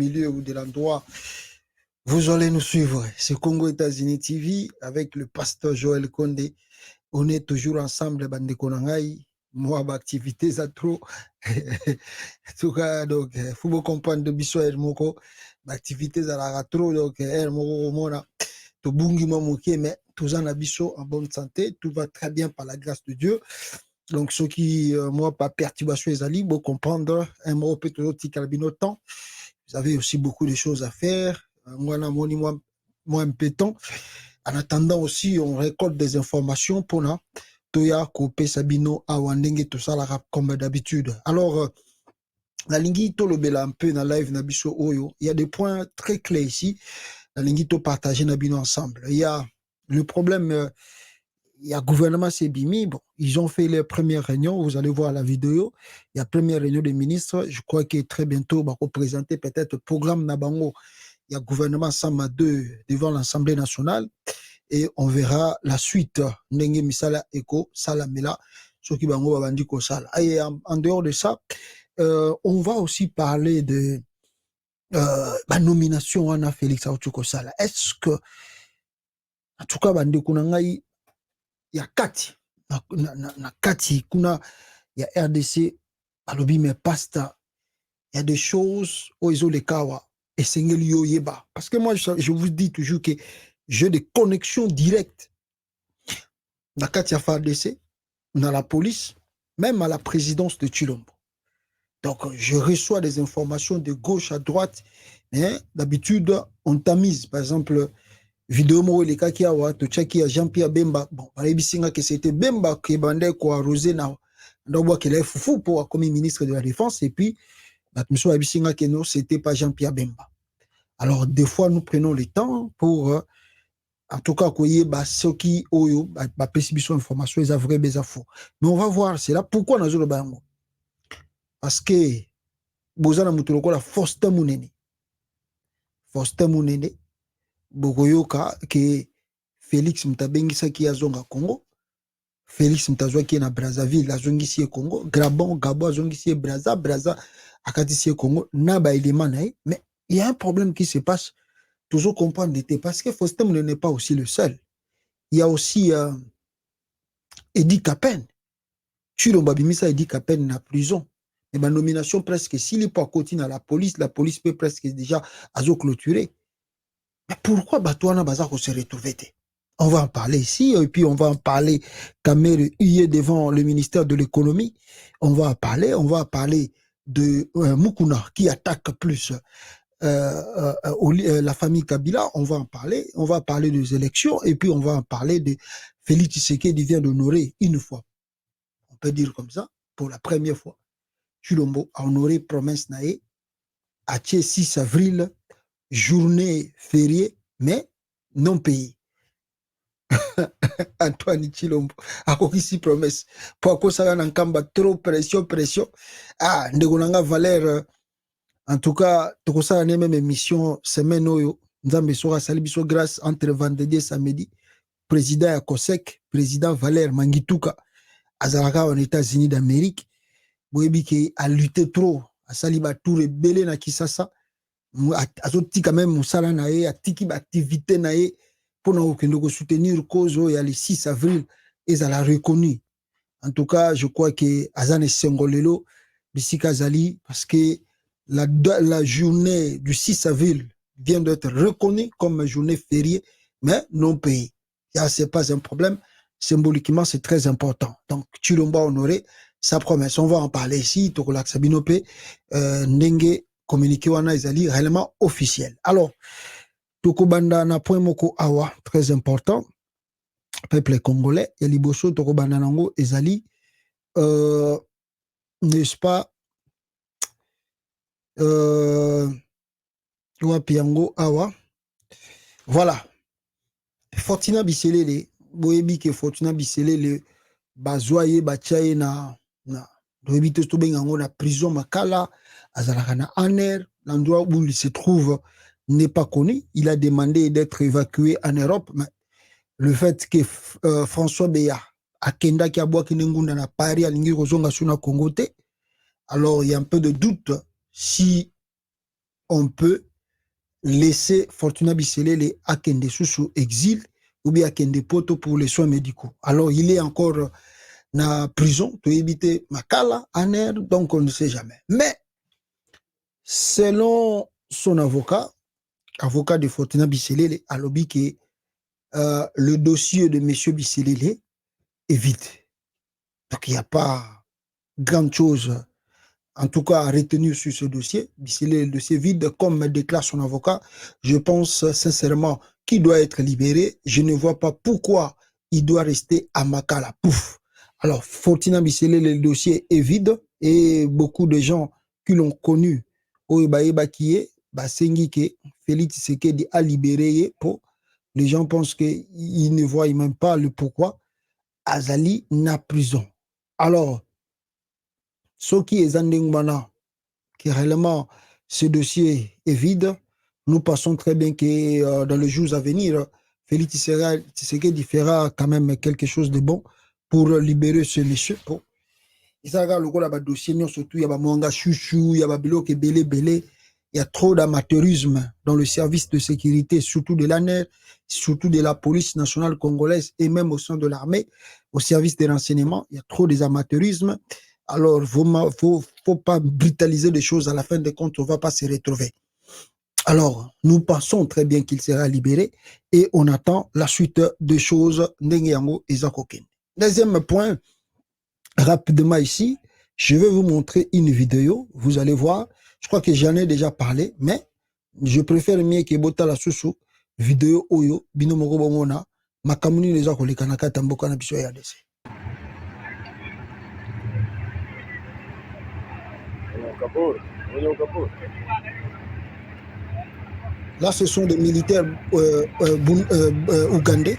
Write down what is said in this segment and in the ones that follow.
milieu ou de l'endroit, vous allez nous suivre. C'est Congo États-Unis TV avec le pasteur Joël Kondé. On est toujours ensemble, Bande Konangai. Moi, activité ça trop. En tout cas, donc, il faut vous comprendre de Bisso et Moko. L'activité ça la trop, donc, Moko, Mona, to bungi momoke, mais tout en Bisso en bonne santé. Tout va très bien par la grâce de Dieu. Donc, ceux qui, moi, pas perturbation, les alliés, vous comprendre, un mot peut toujours petit calbino temps. Vous avez aussi beaucoup de choses à faire. Moi, un peu de temps. En attendant aussi, on récolte des informations pour nous. Toya, Kopé, Sabino, Awandenge, tout ça, comme d'habitude. Alors, la lingui, to le bela un peu dans live, Nabiso Oyo. Il y a des points très clés ici. La lingui, to partager Nabino ensemble. Il y a le problème, il y a gouvernement Sebimi. Bon, ils ont fait les premières réunions. Vous allez voir la vidéo. Il y a première réunion des ministres. Je crois que très bientôt, on va représenter peut-être le programme Nabango. Il y a gouvernement Sama 2 devant l'Assemblée nationale. Et on verra la suite. Ndenge Misala Eko, Salamela, Soki Bango Babandi Kosala. Et en dehors de ça, on va aussi parler de la nomination Wana Félix Autu Kosala. Est-ce que, en tout cas, Bandi Kunangai, il y a Kati, na Kati, Kuna, il y a RDC, Alobi, mais Pasta, il y a des choses où ils ont les kawa, et Sengel Yoyeba. Parce que moi, je vous dis toujours que j'ai des connexions directes. Na Kati à FARDC, dans la police, même à la présidence de Chilombo. Donc, je reçois des informations de gauche à droite. D'habitude, on tamise. Par exemple, vidéo mo le kaki awa to chaki à Jean-Pierre Bemba. Bon, par exemple, que c'était Bemba qui bandait quoi arrosé na donc qu'il est fou pour comme ministre de la Défense et puis monsieur Abisinga que non, c'était pas Jean-Pierre Bemba. Alors, des fois, nous prenons le temps pour en tout cas, ceux qui ont des informations, ils ont vraies des infos. Mais on va voir, c'est là pourquoi nous avons le parce que Bozana Mutuloko la Foster Mounene. Foster Mounene, Bogoyoka, que Félix Mtabengisa qui a zonga Congo, Félix Mtazwa qui est na Brazzaville, la zongi Congo, Gabon, Gabo, zongi Braza, Akati Congo, Naba Ilemanae. Mais il y a un problème qui se passe. Toujours comprendre d'été parce que Foster Mounene n'est pas aussi le seul. Il y a aussi Eddie Capen. Chilombo Bimisa Eddie Capen na prison. Et ma nomination presque, s'il n'est pas continué à la police peut presque déjà clôturer. Mais pourquoi Batouana Bazar se retrouver? On va en parler ici, et puis on va en parler Kamere Huye devant le ministère de l'économie. On va en parler de Mukuna qui attaque plus la famille Kabila. On va parler des élections, et puis on va en parler de Félix Tshisekedi qui vient d'honorer une fois. On peut dire comme ça, pour la première fois. Chilombo a honoré promesse nae à 6 avril, journée fériée, mais non payée. Antoine Chilombo a ici promesse. Pourquoi ça n'a pas trop pression? Ah, ndegonanga Valère. En tout cas, tout ça a même émission semaine oyo. Nzambe sora salibiso grâce entre vendredi et samedi. Président à COSEC, président Valère Mangituka, Azaraka aux États-Unis d'Amérique. Boyebike a lutté trop, a saliba tout rebelle na Kisasa, a zoti quand même musala nae, a tiki ba activité nae pour nous soutenir cause il y a le 6 avril et ça l'a reconnu. En tout cas, je crois que Azane Sengolelo Bisika Zali parce que la journée du 6 avril vient d'être reconnue comme journée fériée mais non payée. C'est pas un problème, symboliquement c'est très important. Donc Chilombo honoré sa promesse. On va en parler ici, Tokolak Sabinope, Ndenge, communiqué wana ezali réellement officiel. Alors, Tokobanda na point moko awa, très important, peuple congolais, et liboso Tokobanda nango ezali, n'est-ce pas, Wapiango awa, voilà, Fortina Biselele, boyebi ke Fortina Biselele, bazwaye bachaye na doyebi to bengango na prison makala azalaka na aner, l'endroit où il se trouve n'est pas connu. Il a demandé d'être évacué en Europe, mais le fait que François Beya akenda ki abwa kinengunda na Paris alingi kozonga suna Congo te, alors il y a un peu de doute si on peut laisser Fortuna Bisselele à Kende sous exil ou bien à Kende Poto pour les soins médicaux. Alors, il est encore na prison, pour éviter Makala, Aner, donc on ne sait jamais. Mais, selon son avocat de Fortuna Bisselele, a lobby que le dossier de M. Bisselele est vide. Donc, il n'y a pas grand chose, en tout cas, à retenir sur ce dossier. Bisselele, le dossier vide, comme déclare son avocat. Je pense sincèrement qu'il doit être libéré. Je ne vois pas pourquoi il doit rester à Makala. Pouf. Alors, Fortuna Bisselele, le dossier est vide et beaucoup de gens qui l'ont connu, Félix Tshisekedi a libéré pour. Les gens pensent qu'ils ne voient même pas le pourquoi Azali na prison. Alors, ce qui est Zandengmana, que réellement ce dossier est vide, nous pensons très bien que dans les jours à venir, Félix Tshisekedi fera quand même quelque chose de bon pour libérer ce monsieur. Pour il y a un dossier, surtout il y a un chouchou, il y a un belé. Il y a trop d'amateurisme dans le service de sécurité, surtout de l'ANER, surtout de la police nationale congolaise et même au sein de l'armée, au service des renseignements. Il y a trop d'amateurisme. Alors, faut pas brutaliser les choses. À la fin des comptes, on va pas se retrouver. Alors, nous pensons très bien qu'il sera libéré et on attend la suite des choses. Deuxième point, rapidement ici, je vais vous montrer une vidéo. Vous allez voir. Je crois que j'en ai déjà parlé, mais je préfère mieux que Bota la Susu vidéo Oyo, Binomoro Bomona, Makamuni les Akole Kanaka Tamboka na biso RDC. Là, ce sont des militaires ougandais,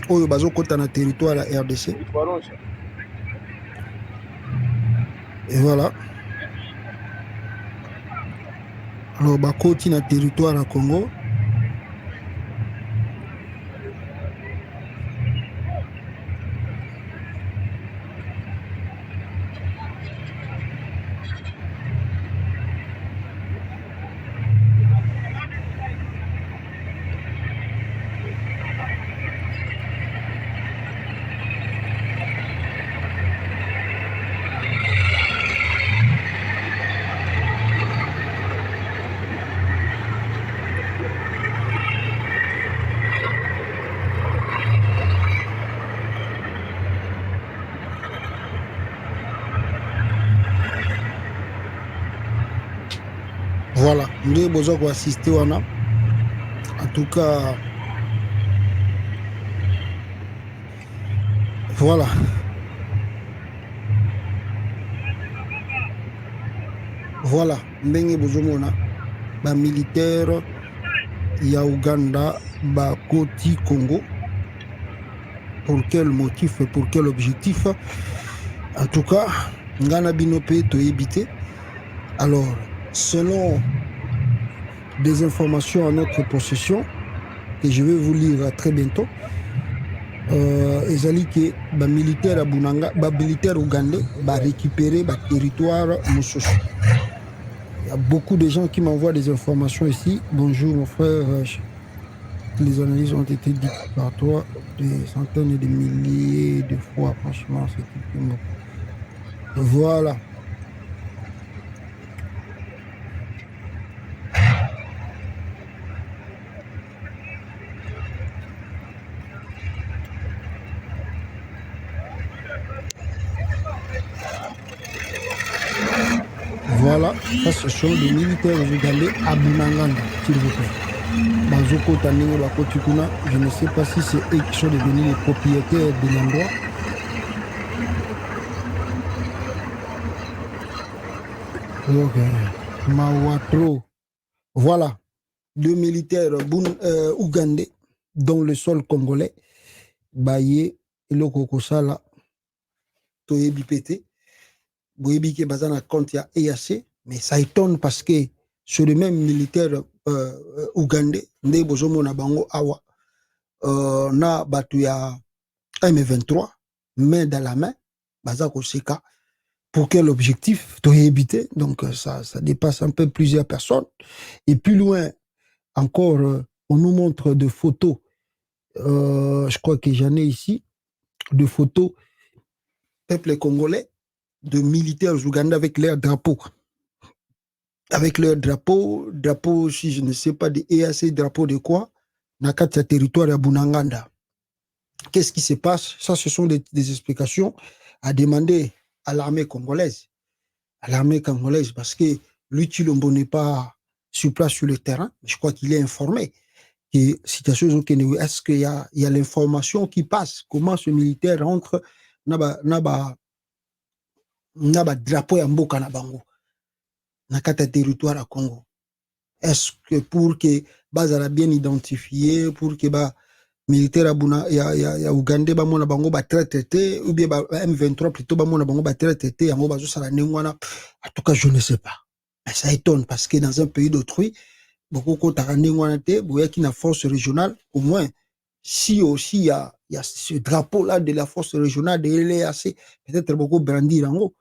Oyo Bazo Kota na territoire la RDC. Et voilà. Alors, Bakoti na territoire à Congo. Voilà, nous avons besoin d'assister. En tout cas, voilà. Voilà, ndenge bozomona ba militaire ya Ouganda ba koti Congo. Pour quel motif et pour quel objectif? En tout cas, ngana binope to éviter. Alors, selon des informations à notre possession, que je vais vous lire très bientôt, ezali ke ba militaire à Bunanga, ba militaire ougandais ba récupérer ba territoire mosusu. Il y a beaucoup de gens qui m'envoient des informations ici. Bonjour mon frère, les analyses ont été dites par toi des centaines et des milliers de fois. Franchement, c'est tout bon. Voilà. Voilà, ça ce sont des militaires ougandais à Bunanganda, s'il vous plaît. Bazoko Tanenge Bakotikuna, je ne sais pas si c'est eux qui sont devenus les propriétaires de l'endroit. Donc, Mawatro. Voilà, deux militaires ougandais, dans le sol congolais, Baye, Lokokosala, Toyebi Pété. Boyebi qui est basé dans le compte EAC, mais ça étonne parce que sur le même militaire ougandais, Nde Bozomo na Bango Awa, na batu ya M23, main dans la main, Bazako Seka, Pour quel objectif? De éviter. Donc, ça dépasse un peu plusieurs personnes. Et plus loin, encore, on nous montre des photos. Je crois que j'en ai ici, de photos peuple congolais, de militaires ougandais avec leur drapeau. Avec leur drapeau, si je ne sais pas, de EAC, drapeau de quoi? Nakata territoire à Bunanganda. Qu'est-ce qui se passe? Ça, ce sont des explications à demander à l'armée congolaise. À l'armée congolaise, parce que lui, Chilombo n'est pas sur place sur le terrain. Je crois qu'il est informé. Est-ce qu'il y a l'information qui passe? Comment ce militaire rentre? Naba drapeau ya mboka na bango na kata territoire à Congo. Est-ce que pour que bazala bien identifié, pour que militaire ya Ougandais bamona bango ba traité ou bien M23 plutôt bamona bango ba traité yango bazo sala nengwana? En tout cas, je ne sais pas. Mais ça étonne parce que dans un pays d'autrui, beaucoup kotaka nengwana te, boyaki na force régionale, au moins si aussi il y a ce drapeau là de la force régionale de l'EAC, peut-être beaucoup brandir yango.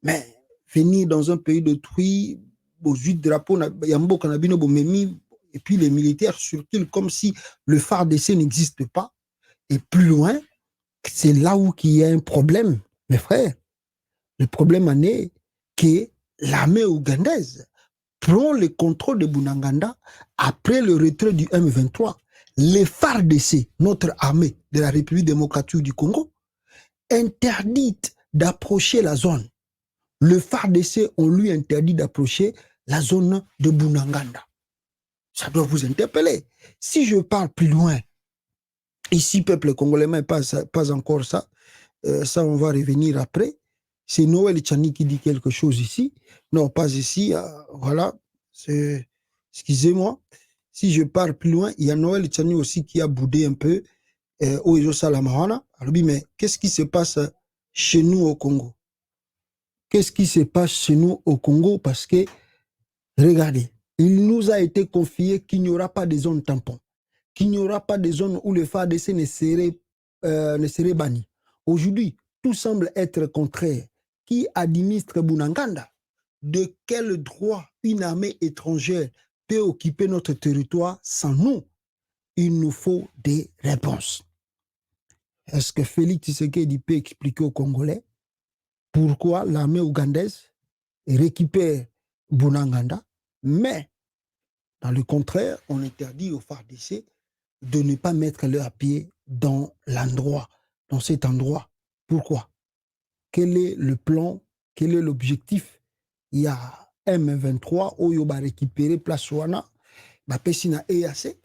Mais venir dans un pays d'autrui, aux 8 drapeaux, et puis les militaires circulent comme si le FARDC n'existe pas. Et plus loin, c'est là où il y a un problème, mes frères. Le problème en est que l'armée ougandaise prend le contrôle de Bunaganda après le retrait du M23. Les FARDC, notre armée de la République démocratique du Congo, interdite d'approcher la zone. Le FARDC, on lui interdit d'approcher la zone de Bunaganda. Ça doit vous interpeller. Si je parle plus loin, ici, peuple congolais, mais pas encore ça, ça on va revenir après. C'est Noël Tchani qui dit quelque chose ici. Non, pas ici, voilà. Excusez-moi. Si je parle plus loin, il y a Noël Tchani aussi qui a boudé un peu au Ejo Salamahana. Alors, mais qu'est-ce qui se passe chez nous au Congo? Qu'est-ce qui se passe chez nous au Congo? Parce que, regardez, il nous a été confié qu'il n'y aura pas de zone tampon, qu'il n'y aura pas de zone où le FARDC ne serait banni. Aujourd'hui, tout semble être contraire. Qui administre Bunaganda? De quel droit une armée étrangère peut occuper notre territoire sans nous? Il nous faut des réponses. Est-ce que Félix Tshisekedi peut expliquer aux Congolais pourquoi l'armée ougandaise récupère Bunaganda, mais dans le contraire, on interdit aux FARDC de ne pas mettre leur pied dans l'endroit, dans cet endroit. Pourquoi? Quel est le plan? Quel est l'objectif? Il y a M23 où il va récupérer place wana, bapesi na EAC,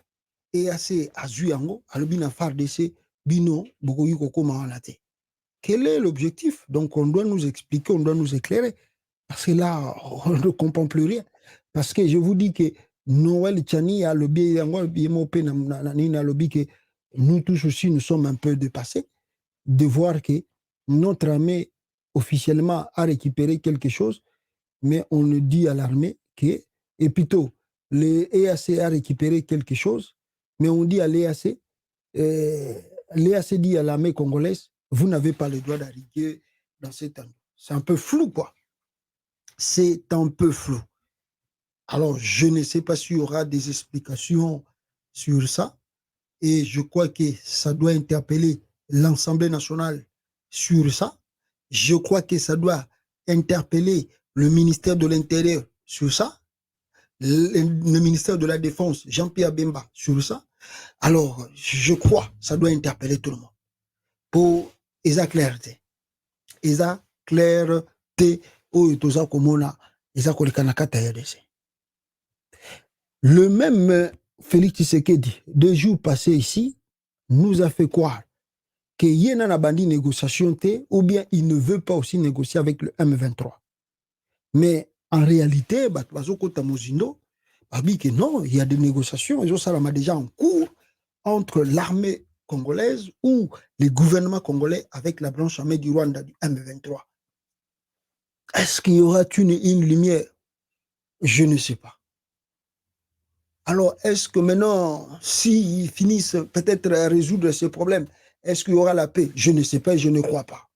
EAC azui yango, alobi na FARDC bino bokoki kokoma wana te. Quel est l'objectif? Donc on doit nous expliquer, on doit nous éclairer. Parce que là, on ne comprend plus rien. Parce que je vous dis que Noël Tchani a le biais que nous tous aussi, nous sommes un peu dépassés de voir que notre armée officiellement a récupéré quelque chose, mais on nous dit à l'armée que, et plutôt, l'EAC a récupéré quelque chose, mais on dit à l'EAC, l'EAC dit à l'armée congolaise, vous n'avez pas le droit d'arriver dans cet endroit. C'est un peu flou, quoi. C'est un peu flou. Alors, je ne sais pas s'il y aura des explications sur ça. Et je crois que ça doit interpeller l'Assemblée nationale sur ça. Je crois que ça doit interpeller le ministère de l'Intérieur sur ça. Le ministère de la Défense, Jean-Pierre Bemba, sur ça. Alors, je crois que ça doit interpeller tout le monde. Pour esa clarté. Esa clarté. Le même Félix Tshisekedi, 2 jours passés ici, nous a fait croire que Yéna n'a bandi négociation ou bien il ne veut pas aussi négocier avec le M23. Mais en réalité, que non, il y a des négociations, et ça l'a déjà en cours entre l'armée congolaise ou le gouvernement congolais avec la branche armée du Rwanda du M23. Est-ce qu'il y aura une lumière? Je ne sais pas. Alors, est-ce que maintenant, s'ils finissent peut-être à résoudre ces problèmes, est-ce qu'il y aura la paix? Je ne sais pas et je ne crois pas.